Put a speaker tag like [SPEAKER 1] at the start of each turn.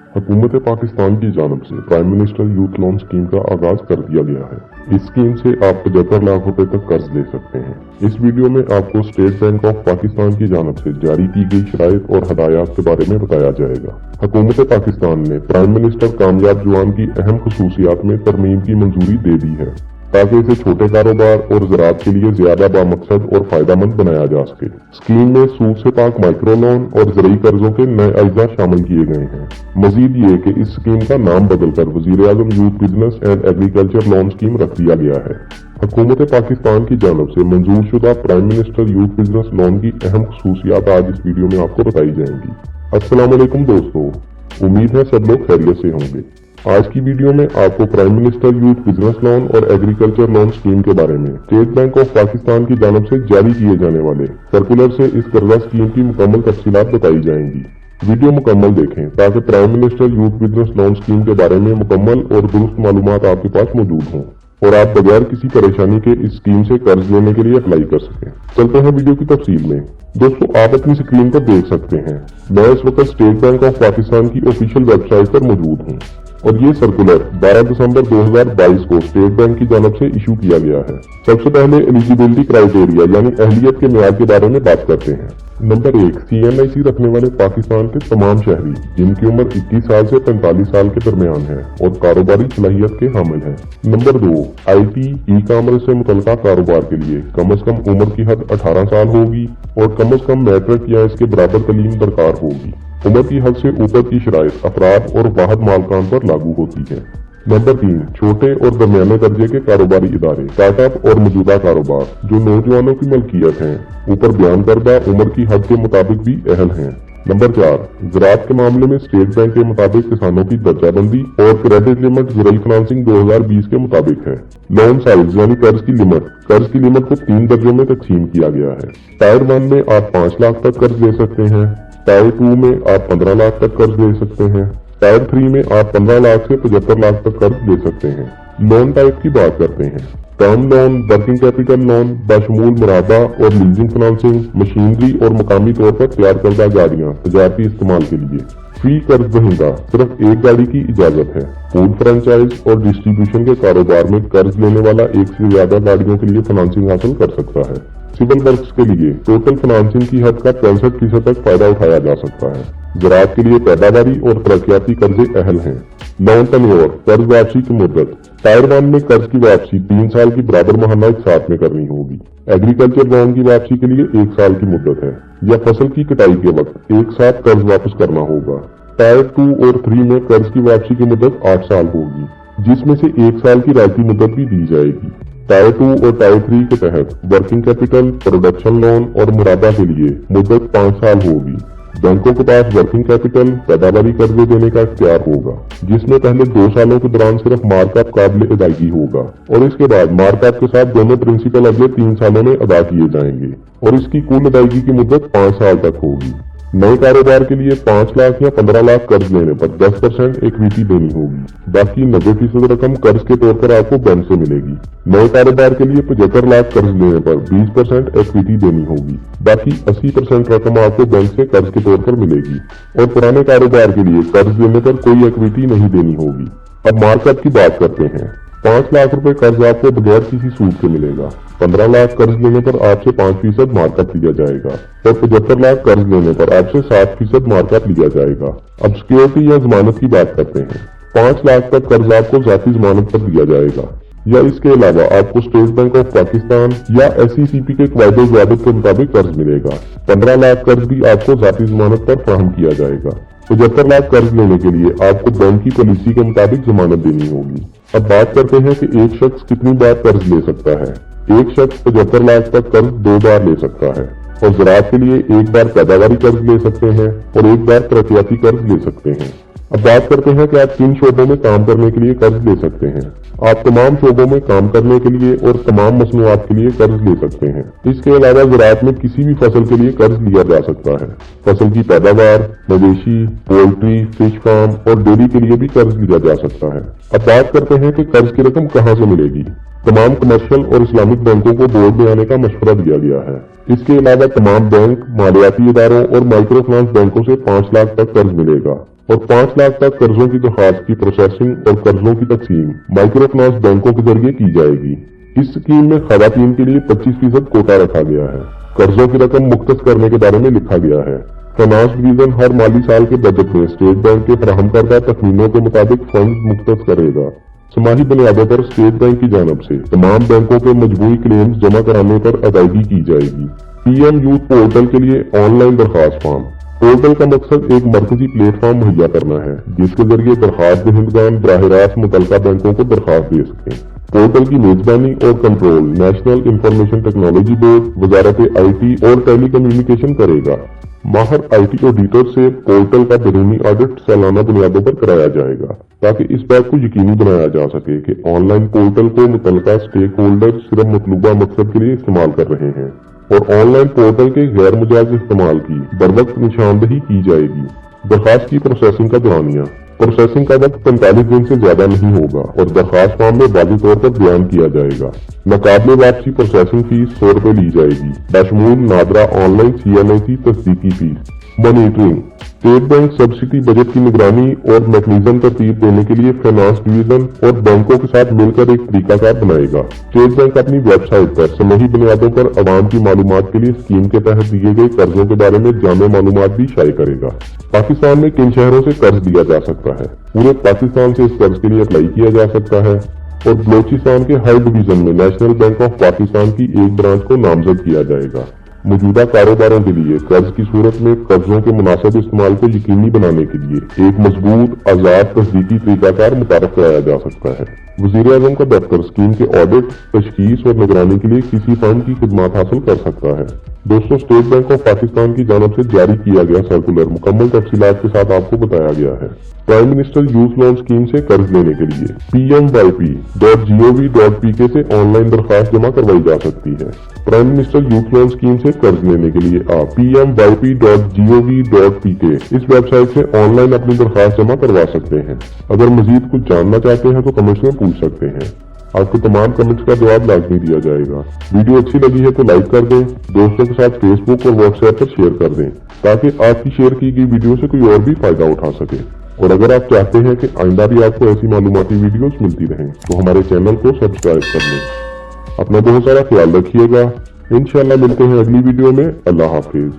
[SPEAKER 1] हुकूमत पाकिस्तान की जानिब से prime minister youth loan scheme का आगाज कर दिया गया है। इस स्कीम से आप 75 लाख रुपए तक कर्ज ले सकते हैं। इस वीडियो में आपको स्टेट बैंक ऑफ पाकिस्तान की जानिब से जारी की गई शराइत और हदायत के बारे में बताया जाएगा। हुकूमत पाकिस्तान ने प्राइम मिनिस्टर कामयाब जवान की अहम खसूसियात में तरमीम की मंजूरी दे दी है ताकि इसे छोटे कारोबार और ज़राअत के लिए ज्यादा बामकसद और फायदेमंद बनाया जा सके। स्कीम में सूद से पाक माइक्रो लोन और ज़रूरी कर्जों के नए अज्जा शामिल किए गए हैं। मजीद ये कि इस स्कीम का नाम बदलकर वज़ीर-ए-आज़म youth business and agriculture loan scheme रख दिया गया है। हुकूमत पाकिस्तान की जानिब से मंजूर शुदा prime minister youth business loan की अहम खसूसियात आज इस वीडियो में आपको बताई जाएंगी। अस्सलाम वालेकुम दोस्तों, उम्मीद है सब लोग खैरियत से होंगे। आज की वीडियो में आपको prime minister youth business loan और एग्रीकल्चर लोन स्कीम के बारे में स्टेट बैंक ऑफ पाकिस्तान की जानिब से जारी किए जाने वाले सर्कुलर से इस कर्जा स्कीम की मुकम्मल तफसीलात बताई जाएंगी। वीडियो मुकम्मल देखें ताकि prime minister youth business loan scheme के बारे में मुकम्मल और दुरुस्त मालूमात आपके पास मौजूद हों और आप बगैर किसी परेशानी के इस स्कीम से कर्ज लेने के लिए अप्लाई कर सकें। चलते हैं वीडियो की तफसील में। दोस्तों, आप अपनी स्क्रीन पर देख सकते हैं मैं इस वक्त स्टेट बैंक ऑफ पाकिस्तान की ऑफिशियल वेबसाइट पर मौजूद हूँ और ये सर्कुलर 12 दिसंबर 2022 को स्टेट बैंक की जानिब से इशू किया गया है। सबसे पहले एलिजिबिलिटी क्राइटेरिया यानी अहलियत के मेयाद के बारे में बात करते हैं। नंबर 1, CNIC रखने वाले पाकिस्तान के तमाम शहरी जिनकी उम्र 21 साल से 45 साल के दरमियान है और कारोबारी सलाहियत के हामिल हैं। नंबर 2, IT ई-कॉमर्स से मुतल्लिका कारोबार के लिए कम अज कम उम्र की हद 18 साल होगी और कम अज कम मैट्रिक या इसके बराबर तालीम दरकार होगी। उम्र की हद से ऊपर की शराइत अफराद और वाहद मालकान पर लागू होती है। नंबर 3, छोटे और दरमियाने दर्जे के कारोबारी इदारे, स्टार्टअप और मौजूदा कारोबार जो नौजवानों की मलकियत हैं, ऊपर बयान करदा उम्र की हद के मुताबिक भी अहल हैं। नंबर 4, ज़राअत के मामले में स्टेट बैंक के मुताबिक किसानों की दर्जाबंदी और क्रेडिट लिमिट ज़रूरी फाइनेंसिंग 2020 के मुताबिक है। लोन साइज यानी कर्ज की लिमिट को 3 दर्जों में तकसीम किया गया है। टायर 1 में आप 5 लाख तक कर्ज ले सकते हैं, टायर 2 में आप 15 लाख तक कर्ज ले सकते हैं, टायर 3 में आप 15 लाख से 75 लाख तक कर्ज ले सकते हैं। लोन टाइप की बात करते हैं। Term loan, working capital loan, बशमूल मुरादा और लीजिंग फाइनेंसिंग, मशीनरी और मकामी तौर पर तैयार करदा गाड़ियाँ तजारती इस्तेमाल के लिए। फी कर्ज दहिंदा सिर्फ एक गाड़ी की इजाजत है। फूड फ्रेंचाइज और डिस्ट्रीब्यूशन के कारोबार में कर्ज लेने वाला एक से ज्यादा गाड़ियों के लिए फाइनेंसिंग हासिल कर सकता है। सिविल वर्क्स के लिए टोटल फाइनेंसिंग की हद का 65% तक फायदा उठाया जा सकता है। ज़राअत के लिए पैदावारी और तरक्याती कर्जे अहल हैं। लोन टर्नओवर, कर्ज वापसी की मुद्दत। टायर 1 में कर्ज की वापसी 3 साल की बराबर महाना एक साथ में करनी होगी। एग्रीकल्चर लोन की वापसी के लिए 1 साल की मुद्दत है या फसल की कटाई के वक्त एक साथ कर्ज वापस करना होगा। टायर 2 और 3 में कर्ज की वापसी की मुद्दत 8 साल होगी जिसमें से 1 साल की रायती मुद्दत भी दी जाएगी। टायर 2 और टायर 3 के तहत वर्किंग कैपिटल, प्रोडक्शन लोन और मुरादा के लिए मुद्दत 5 साल होगी। बैंकों के पास वर्किंग कैपिटल, पैदावारी कर्जे देने का इख्तियार होगा जिसमें पहले 2 सालों के दौरान सिर्फ मार्कअप काबिल अदायगी होगा और इसके बाद मार्कअप के साथ दोनों प्रिंसिपल अगले 3 सालों में अदा किए जाएंगे और इसकी कुल अदायगी की मुद्दत 5 साल तक होगी। नए कारोबार के लिए 5 लाख या 15 लाख कर्ज लेने पर 10% इक्विटी देनी होगी। बाकी 90% रकम कर्ज के तौर पर आपको बैंक से मिलेगी। नए कारोबार के लिए 75 लाख कर्ज लेने पर 20% इक्विटी देनी होगी। बाकी 80% रकम आपको बैंक से कर्ज के तौर पर मिलेगी और पुराने कारोबार के लिए कर्ज लेने पर कोई इक्विटी नहीं देनी होगी। अब मार्कअप की बात करते हैं। 5 लाख रुपए कर्ज आपको बगैर किसी सूद के मिलेगा। 15 लाख कर्ज लेने पर आपसे 5% मार्कअप लिया जाएगा और 75 लाख कर्ज लेने पर आपसे 7% मार्कअप लिया जाएगा। अब सिक्योरिटी या जमानत की बात करते हैं। 5 लाख तक कर्ज आपको जाती जमानत पर दिया जाएगा या इसके अलावा आपको स्टेट बैंक ऑफ पाकिस्तान या SECP के वायदे वाबित के मुताबिक कर्ज मिलेगा। 15 लाख कर्ज भी आपको जाती जमानत पर फराहम किया जाएगा। 75 लाख कर्ज लेने के लिए आपको बैंक की पॉलिसी के मुताबिक जमानत देनी होगी। अब बात करते हैं कि एक शख्स कितनी बार कर्ज ले सकता है। एक शख्स 75 लाख तक कर्ज 2 बार ले सकता है और ज़राअत के लिए 1 बार पैदावारी कर्ज ले सकते हैं और 1 बार तरक्याती कर्ज ले सकते हैं। अब बात करते हैं कि आप किन शोबों में काम करने के लिए कर्ज ले सकते हैं। आप तमाम शोबों में काम करने के लिए और तमाम मसनूआत के लिए कर्ज ले सकते हैं। इसके अलावा ज़राअत में किसी भी फसल के लिए कर्ज लिया जा सकता है। फसल की पैदावार, मवेशी, पोल्ट्री, फिश फार्म और डेयरी के लिए भी कर्ज लिया जा सकता है। अब बात करते हैं कि कर्ज की रकम कहाँ से मिलेगी। तमाम कमर्शियल और इस्लामिक बैंकों को बोर्ड में आने का मशवरा दिया गया है। इसके अलावा तमाम बैंक, मालियाती इदारों और माइक्रो फाइनेंस बैंकों से 5 लाख तक कर्ज मिलेगा और 5 लाख तक कर्जों की दरखास्त की प्रोसेसिंग और कर्जों की तकसीम माइक्रो फाइनेंस बैंकों के जरिए की जाएगी। इस स्कीम में खवातीन के लिए 25% कोटा रखा गया है। कर्जों की रकम मुख्तस करने के बारे में लिखा गया है। फाइनेंस डिवीजन हर माली साल के बजट में स्टेट बैंक के फराहम करदा तखमीनों के मुताबिक फंड मुख्तस करेगा। समाही बुनियादों पर स्टेट बैंक की जानब से तमाम बैंकों के मजबूरी क्लेम्स जमा कराने पर अदायगी की जाएगी। पीएम यूथ पोर्टल के लिए ऑनलाइन दरखास्त फॉर्म। पोर्टल का मकसद एक मरकजी प्लेटफॉर्म मुहैया करना है जिसके जरिए दरखास्त दहिंदगान बराह रास्त मुतल्लिका बैंकों को दरखास्त दे सकें। पोर्टल की मेजबानी और control national information technology board, Wazarat IT और टेली कम्युनिकेशन करेगा। माहर IT ऑडिटर से पोर्टल का बैरूनी ऑडिट सालाना बुनियादों पर कराया जाएगा ताकि इस बात को यकीनी बनाया जा सके कि ऑनलाइन पोर्टल को मुतल्लिका स्टेक होल्डर सिर्फ मतलूबा मकसद के लिए इस्तेमाल कर रहे हैं और ऑनलाइन पोर्टल के गैर मुजायज इस्तेमाल की बरवक्त निशानदही की जाएगी। दरखास्त की प्रोसेसिंग का दौरानिया। प्रोसेसिंग का वक्त 45 दिन से ज्यादा नहीं होगा और दरखास्त फॉर्म में वाज़ेह तौर पर बयान किया जाएगा। नाकाबिले वापसी प्रोसेसिंग फीस 100 रुपए ली जाएगी, बशमूल नादरा ऑनलाइन CNIC तस्दीकी fees. Monitoring. State bank subsidy budget की निगरानी और मैकेनिज्म तरतीब देने के लिए फाइनेंस डिवीजन और बैंकों के साथ मिलकर एक तरीकाकार बनाएगा। स्टेट बैंक अपनी वेबसाइट पर समाही बुनियादों पर आवाम की मालूमात के लिए स्कीम के तहत दिए गए कर्जों के बारे में जामे मालूमात भी शाये करेगा। पाकिस्तान में किन शहरों से कर्ज दिया जा सकता है? पूरे पाकिस्तान से इस कर्ज के लिए अप्लाई किया जा सकता है और बलोचिस्तान के हर डिवीजन में नेशनल बैंक ऑफ पाकिस्तान की एक ब्रांच को नामजद किया जाएगा। मौजूदा कारोबारों के लिए कर्ज की सूरत में कर्जों के मुनासिब इस्तेमाल को यकीनी बनाने के लिए एक मजबूत, आजाद तस्दीकी तरीकाकार मुतारफ कराया जा सकता है। वज़ीर-ए-आज़म का दफ्तर स्कीम के ऑडिट, तशखीस और निगरानी के लिए किसी फंड की खिदमत हासिल कर सकता है। दोस्तों, स्टेट बैंक ऑफ पाकिस्तान की जानब से जारी किया गया सर्कुलर मुकम्मल तफसीलात के साथ आपको बताया गया है। Prime minister youth loan scheme से कर्ज लेने के लिए PMYP.gov.pk से ऑनलाइन दरखास्त जमा करवाई जा सकती है। Prime minister youth loan scheme से कर्ज लेने के लिए आप PMYP.gov.pk इस वेबसाइट से ऑनलाइन अपनी दरखास्त जमा करवा सकते हैं। अगर मजीद कुछ जानना चाहते हैं तो कमेंट्स में पूछ सकते हैं। आपको तमाम कमेंट्स का जवाब लाजमी दिया जाएगा। वीडियो अच्छी लगी है तो लाइक कर दें, दोस्तों के साथ फेसबुक और व्हाट्सएप पर शेयर कर दें ताकि आपकी शेयर की गई वीडियो से कोई और भी फायदा उठा सके। और अगर आप चाहते हैं कि आइंदा भी आपको ऐसी मालूमाती वीडियोस मिलती रहें तो हमारे चैनल को सब्सक्राइब कर लें। अपना बहुत सारा ख्याल रखिएगा। इंशाल्लाह मिलते हैं अगली वीडियो में। अल्लाह हाफिज।